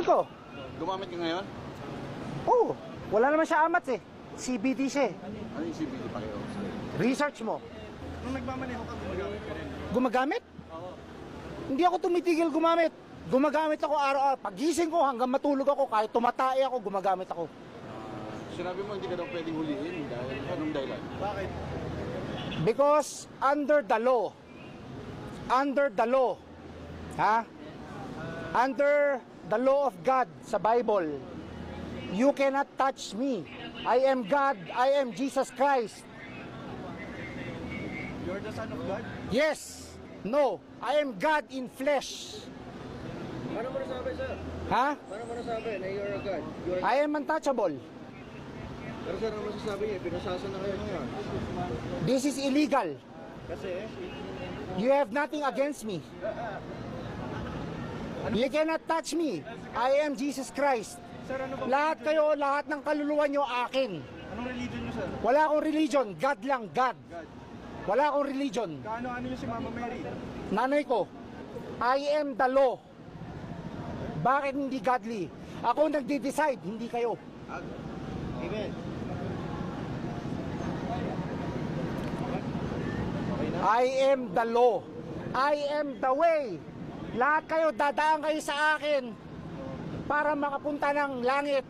ko. Gumamit ka ngayon? Oo. Wala naman siya amats eh. CBD siya eh. Ano yung CBD pa kayo? Research mo. Nung nagmamaneho ka, gumagamit ka rin. Gumagamit? Oo. Hindi ako tumitigil gumamit. Gumagamit ako araw-araw. Pagising ko hanggang matulog ako, kahit tumatay ako, gumagamit ako. Sinabi mo hindi ka daw pwedeng huliin dahil anong dahilan? Bakit? Because under the law, ha? Under the law of God sa Bible, you cannot touch me. I am God, I am Jesus Christ. You're the son of God? Yes, no, I am God in flesh. Paano mo nasabi, sir? Ha? Paano mo nasabi na you're a God? I am untouchable. Pero sir, ano masasabi niya? Pinasasa na kayo ngayon. This is illegal. Kasi, You have nothing against me. You cannot touch me. I am Jesus Christ. sir, ano ba? Lahat kayo, lahat ng kaluluwa nyo akin. Anong religion niyo, sir? Wala akong religion. God lang, God. God. Wala akong religion. Kaano-ano niyo si Mama Mary? Nanay ko, I am the law. Bakit hindi godly? Ako nagde-decide, hindi kayo. Amen. I am the law. I am the way. Lahat kayo, dadaan kayo sa akin para makapunta ng langit.